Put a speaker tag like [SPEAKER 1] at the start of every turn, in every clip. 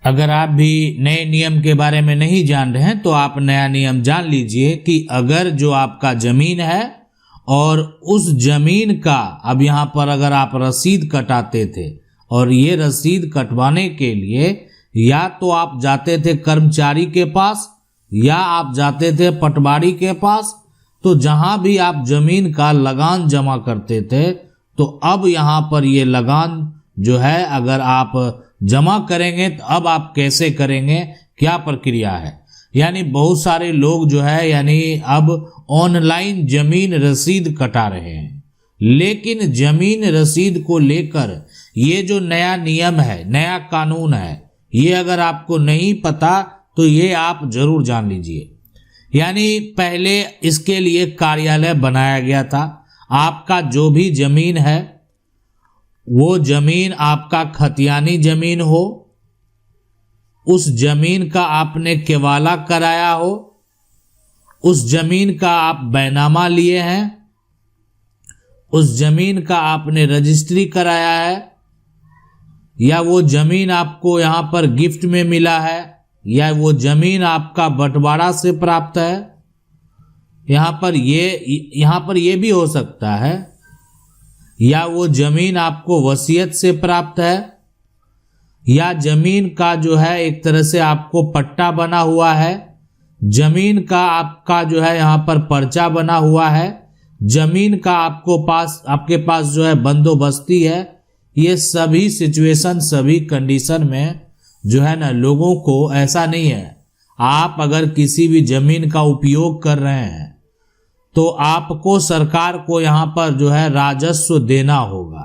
[SPEAKER 1] अगर आप भी नए नियम के बारे में नहीं जान रहे हैं तो आप नया नियम जान लीजिए कि अगर जो आपका जमीन है और उस जमीन का अब यहाँ पर अगर आप रसीद कटाते थे और ये रसीद कटवाने के लिए या तो आप जाते थे कर्मचारी के पास या आप जाते थे पटवारी के पास, तो जहां भी आप जमीन का लगान जमा करते थे तो अब यहाँ पर ये लगान जो है अगर आप जमा करेंगे तो अब आप कैसे करेंगे, क्या प्रक्रिया है। यानी बहुत सारे लोग जो है यानी अब ऑनलाइन जमीन रसीद कटा रहे हैं, लेकिन जमीन रसीद को लेकर ये जो नया नियम है, नया कानून है, ये अगर आपको नहीं पता तो ये आप जरूर जान लीजिए। यानी पहले इसके लिए कार्यालय बनाया गया था। आपका जो भी जमीन है वो जमीन आपका खतियानी जमीन हो, उस जमीन का आपने केवाला कराया हो, उस जमीन का आप बैनामा लिए हैं, उस जमीन का आपने रजिस्ट्री कराया है, या वो जमीन आपको यहाँ पर गिफ्ट में मिला है, या वो जमीन आपका बंटवारा से प्राप्त है। यहाँ पर ये भी हो सकता है, या वो जमीन आपको वसीयत से प्राप्त है, या जमीन का जो है एक तरह से आपको पट्टा बना हुआ है, जमीन का आपका जो है यहाँ पर पर्चा बना हुआ है, जमीन का आपके पास जो है बंदोबस्ती है। ये सभी सिचुएशन, सभी कंडीशन में जो है ना, लोगों को ऐसा नहीं है। आप अगर किसी भी जमीन का उपयोग कर रहे हैं तो आपको सरकार को यहाँ पर जो है राजस्व देना होगा,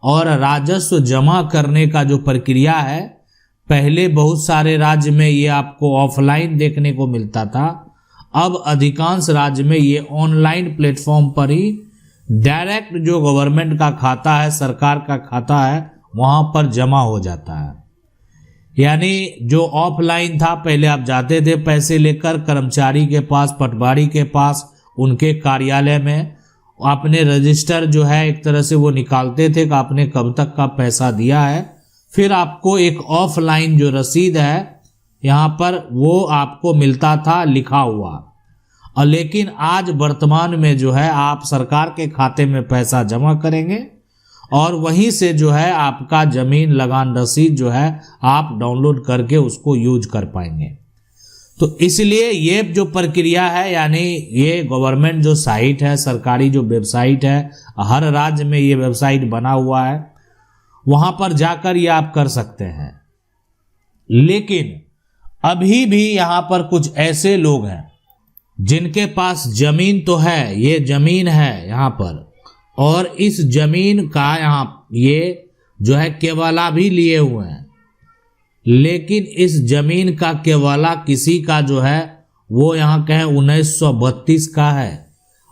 [SPEAKER 1] और राजस्व जमा करने का जो प्रक्रिया है, पहले बहुत सारे राज्य में ये आपको ऑफलाइन देखने को मिलता था, अब अधिकांश राज्य में ये ऑनलाइन प्लेटफॉर्म पर ही डायरेक्ट जो गवर्नमेंट का खाता है, सरकार का खाता है, वहां पर जमा हो जाता है। यानी जो ऑफलाइन था, पहले आप जाते थे पैसे लेकर कर्मचारी के पास, पटवारी के पास, उनके कार्यालय में, आपने रजिस्टर जो है एक तरह से वो निकालते थे कि आपने कब तक का पैसा दिया है, फिर आपको एक ऑफलाइन जो रसीद है यहाँ पर वो आपको मिलता था लिखा हुआ। और लेकिन आज वर्तमान में जो है आप सरकार के खाते में पैसा जमा करेंगे और वहीं से जो है आपका जमीन लगान रसीद जो है आप डाउनलोड करके उसको यूज कर पाएंगे। तो इसलिए ये जो प्रक्रिया है, यानी ये गवर्नमेंट जो साइट है, सरकारी जो वेबसाइट है, हर राज्य में ये वेबसाइट बना हुआ है, वहां पर जाकर ये आप कर सकते हैं। लेकिन अभी भी यहाँ पर कुछ ऐसे लोग हैं जिनके पास जमीन तो है, ये जमीन है यहाँ पर, और इस जमीन का यहाँ ये जो है केवाला भी लिए हुए हैं, लेकिन इस जमीन का केवाला किसी का जो है वो यहाँ कहें 1932 का है,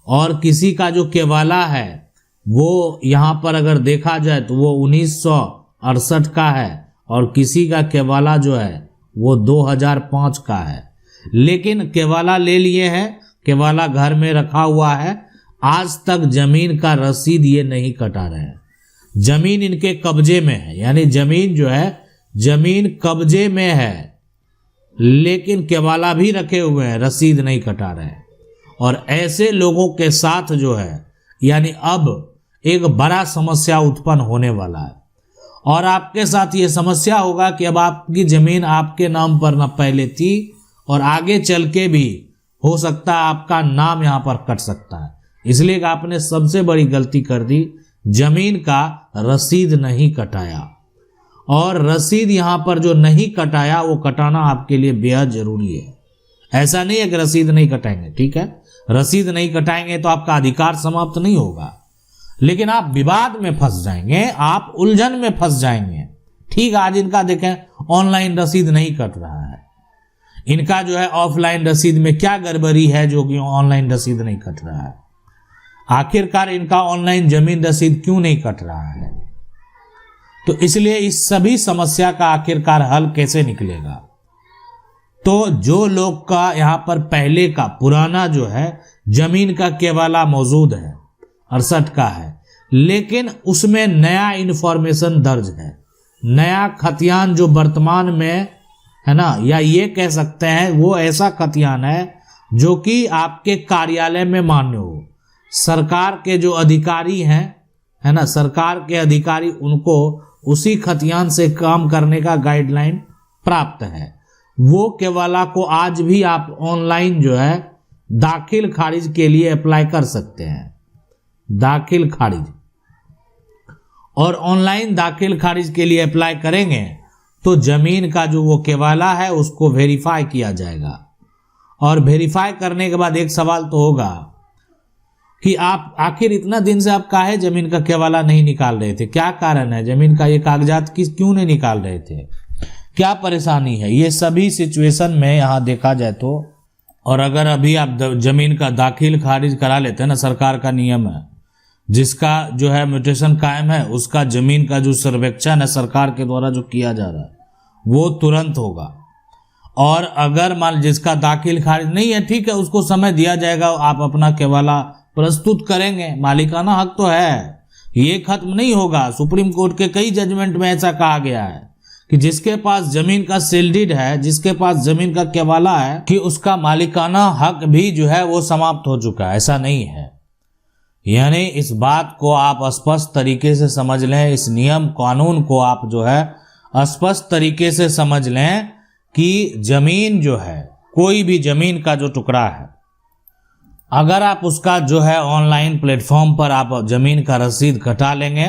[SPEAKER 1] और किसी का जो केवाला है वो यहाँ पर अगर देखा जाए तो वो 1968 का है, और किसी का केवाला जो है वो 2005 का है। लेकिन केवाला ले लिए हैं, केवाला घर में रखा हुआ है, आज तक जमीन का रसीद ये नहीं कटा रहे हैं। जमीन इनके कब्जे में है, यानी जमीन जो है जमीन कब्जे में है, लेकिन केवाला भी रखे हुए हैं, रसीद नहीं कटा रहे हैं। और ऐसे लोगों के साथ जो है यानी अब एक बड़ा समस्या उत्पन्न होने वाला है, और आपके साथ ये समस्या होगा कि अब आपकी जमीन आपके नाम पर न पहले थी और आगे चल के भी हो सकता है आपका नाम यहाँ पर कट सकता है, इसलिए कि आपने सबसे बड़ी गलती कर दी, जमीन का रसीद नहीं कटाया। और रसीद यहाँ पर जो नहीं कटाया वो कटाना आपके लिए बेहद जरूरी है। ऐसा नहीं है कि रसीद नहीं कटाएंगे, ठीक है, रसीद नहीं कटाएंगे तो आपका अधिकार समाप्त नहीं होगा, लेकिन आप विवाद में फंस जाएंगे, आप उलझन में फंस जाएंगे। ठीक, आज इनका देखें ऑनलाइन रसीद नहीं कट रहा है, इनका जो है ऑफलाइन रसीद में क्या गड़बड़ी है जो कि ऑनलाइन रसीद नहीं कट रहा है। आखिरकार इनका ऑनलाइन जमीन रसीद क्यों नहीं कट रहा है? तो इसलिए इस सभी समस्या का आखिरकार हल कैसे निकलेगा? तो जो लोग का यहाँ पर पहले का पुराना जो है जमीन का केवाला मौजूद है, 68 का है, लेकिन उसमें नया इंफॉर्मेशन दर्ज है, नया खतियान जो वर्तमान में है ना, या ये कह सकते हैं वो ऐसा खतियान है जो कि आपके कार्यालय में मान्य हो। सरकार के जो अधिकारी हैं, है ना, सरकार के अधिकारी, उनको उसी खतियान से काम करने का गाइडलाइन प्राप्त है। वो केवाला को आज भी आप ऑनलाइन जो है दाखिल खारिज के लिए अप्लाई कर सकते हैं, दाखिल खारिज। और ऑनलाइन दाखिल खारिज के लिए अप्लाई करेंगे तो जमीन का जो वो केवाला है उसको वेरीफाई किया जाएगा। और वेरीफाई करने के बाद एक सवाल तो होगा कि आप आखिर इतना दिन से आप काहे जमीन का केवाला नहीं निकाल रहे थे, क्या कारण है, जमीन का ये कागजात क्यों नहीं निकाल रहे थे, क्या परेशानी है। ये सभी सिचुएशन में यहाँ देखा जाए तो, और अगर अभी आप जमीन का दाखिल खारिज करा लेते हैं ना, सरकार का नियम है, जिसका जो है म्यूटेशन कायम है उसका जमीन का जो सर्वेक्षण है सरकार के द्वारा जो किया जा रहा है वो तुरंत होगा। और अगर मान जिसका दाखिल खारिज नहीं है, ठीक है, उसको समय दिया जाएगा, आप अपना केवाला प्रस्तुत करेंगे, मालिकाना हक तो है, ये खत्म नहीं होगा। सुप्रीम कोर्ट के कई जजमेंट में ऐसा कहा गया है कि जिसके पास जमीन का सील्ड है, जिसके पास जमीन का केवाला है, कि उसका मालिकाना हक भी जो है वो समाप्त हो चुका है। ऐसा नहीं है। यानी इस बात को आप स्पष्ट तरीके से समझ लें, इस नियम कानून को आप जो है स्पष्ट तरीके से समझ लें कि जमीन जो है, कोई भी जमीन का जो टुकड़ा है, अगर आप उसका जो है ऑनलाइन प्लेटफॉर्म पर आप जमीन का रसीद कटा लेंगे,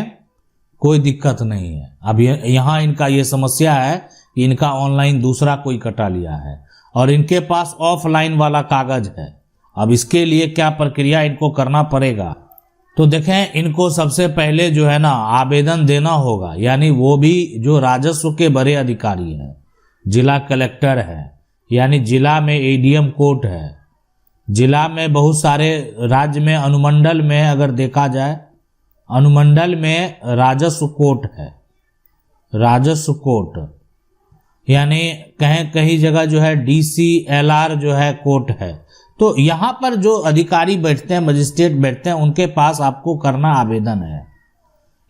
[SPEAKER 1] कोई दिक्कत नहीं है। अब यहाँ इनका ये समस्या है कि इनका ऑनलाइन दूसरा कोई कटा लिया है और इनके पास ऑफलाइन वाला कागज है। अब इसके लिए क्या प्रक्रिया इनको करना पड़ेगा, तो देखें, इनको सबसे पहले जो है ना आवेदन देना होगा। यानी वो भी जो राजस्व के बड़े अधिकारी हैं, जिला कलेक्टर है, यानी जिला में एडीएम कोर्ट है, जिला में बहुत सारे, राज्य में अनुमंडल में अगर देखा जाए, अनुमंडल में राजस्व कोर्ट है, राजस्व कोर्ट, यानी कहीं कहीं जगह जो है डीसीएलआर जो है कोर्ट है। तो यहाँ पर जो अधिकारी बैठते हैं, मजिस्ट्रेट बैठते हैं, उनके पास आपको करना आवेदन है।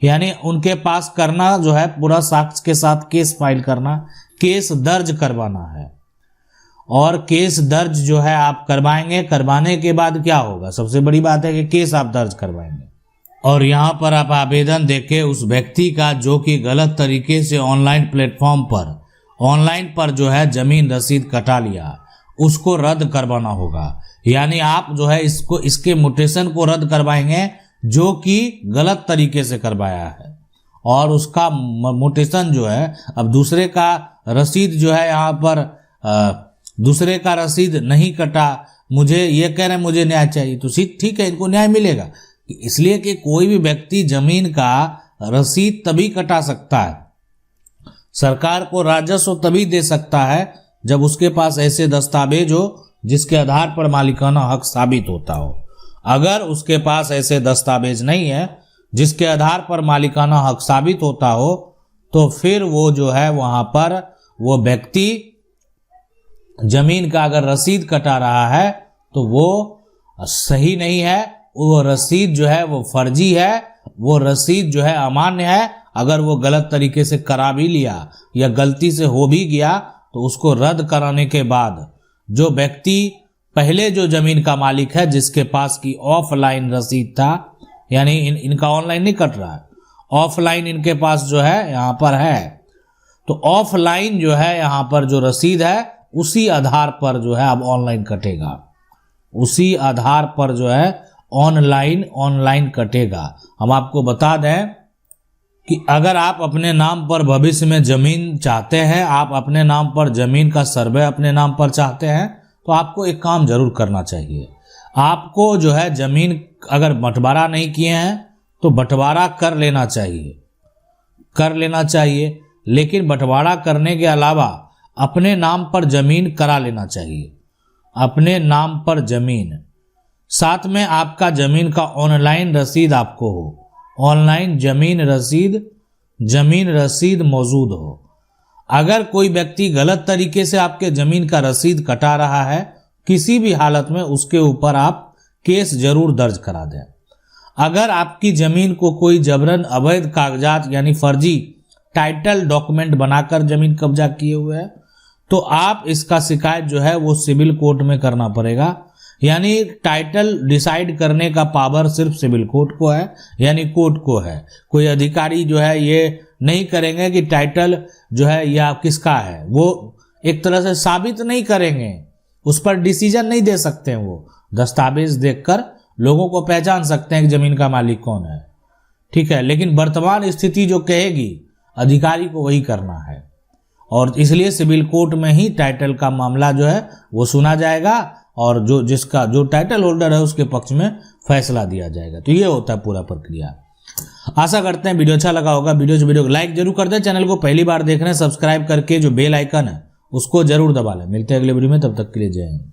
[SPEAKER 1] यानी उनके पास करना जो है पूरा साक्ष्य के साथ केस फाइल करना, केस दर्ज करवाना है। और केस दर्ज जो है आप करवाएंगे, करवाने के बाद क्या होगा, सबसे बड़ी बात है कि केस आप दर्ज करवाएंगे और यहाँ पर आप आवेदन देके उस व्यक्ति का जो कि गलत तरीके से ऑनलाइन प्लेटफॉर्म पर, ऑनलाइन पर जो है जमीन रसीद कटा लिया, उसको रद्द करवाना होगा। यानी आप जो है इसको, इसके म्यूटेशन को रद्द करवाएंगे जो कि गलत तरीके से करवाया है, और उसका म्यूटेशन जो है, अब दूसरे का रसीद जो है यहाँ पर दूसरे का रसीद नहीं कटा, मुझे ये कह रहे हैं मुझे न्याय चाहिए, तो ठीक है, इनको न्याय मिलेगा। इसलिए कि कोई भी व्यक्ति जमीन का रसीद तभी कटा सकता है, सरकार को राजस्व तभी दे सकता है जब उसके पास ऐसे दस्तावेज हो जिसके आधार पर मालिकाना हक साबित होता हो। अगर उसके पास ऐसे दस्तावेज नहीं है जिसके आधार पर मालिकाना हक साबित होता हो, तो फिर वो जो है वहां पर वो व्यक्ति जमीन का अगर रसीद कटा रहा है तो वो सही नहीं है, वो रसीद जो है वो फर्जी है, वो रसीद जो है अमान्य है। अगर वो गलत तरीके से करा भी लिया या गलती से हो भी गया तो उसको रद्द कराने के बाद जो व्यक्ति पहले जो जमीन का मालिक है, जिसके पास की ऑफलाइन रसीद था, यानी इनका ऑनलाइन नहीं कट रहा है, ऑफलाइन इनके पास जो है यहाँ पर है, तो ऑफलाइन जो है यहाँ पर जो रसीद है उसी आधार पर जो है अब ऑनलाइन कटेगा, उसी आधार पर जो है ऑनलाइन कटेगा। हम आपको बता दें कि अगर आप अपने नाम पर भविष्य में जमीन चाहते हैं, आप अपने नाम पर जमीन का सर्वे अपने नाम पर चाहते हैं, तो आपको एक काम जरूर करना चाहिए। आपको जो है जमीन अगर बंटवारा नहीं किए हैं तो बंटवारा कर लेना चाहिए, लेकिन बंटवारा करने के अलावा अपने नाम पर जमीन करा लेना चाहिए, अपने नाम पर जमीन, साथ में आपका जमीन का ऑनलाइन रसीद आपको हो, ऑनलाइन जमीन रसीद मौजूद हो। अगर कोई व्यक्ति गलत तरीके से आपके जमीन का रसीद कटा रहा है, किसी भी हालत में उसके ऊपर आप केस जरूर दर्ज करा दें। अगर आपकी जमीन को कोई जबरन अवैध कागजात यानी फर्जी टाइटल डॉक्यूमेंट बनाकर जमीन कब्जा किए हुए हैं, तो आप इसका शिकायत जो है वो सिविल कोर्ट में करना पड़ेगा। यानी टाइटल डिसाइड करने का पावर सिर्फ सिविल कोर्ट को है, यानी कोर्ट को है। कोई अधिकारी जो है ये नहीं करेंगे कि टाइटल जो है या किसका है, वो एक तरह से साबित नहीं करेंगे, उस पर डिसीजन नहीं दे सकते हैं। वो दस्तावेज देखकर लोगों को पहचान सकते हैं कि जमीन का मालिक कौन है, ठीक है। लेकिन वर्तमान स्थिति जो कहेगी अधिकारी को वही करना है, और इसलिए सिविल कोर्ट में ही टाइटल का मामला जो है वो सुना जाएगा और जो टाइटल होल्डर है उसके पक्ष में फैसला दिया जाएगा। तो ये होता है पूरा प्रक्रिया। आशा करते हैं वीडियो अच्छा लगा होगा। वीडियो को लाइक जरूर कर दें। चैनल को पहली बार देख रहे हैं सब्सक्राइब करके जो बेल आइकन है उसको जरूर दबा लें। मिलते हैं अगले वीडियो में, तब तक के लिए जय हिंद।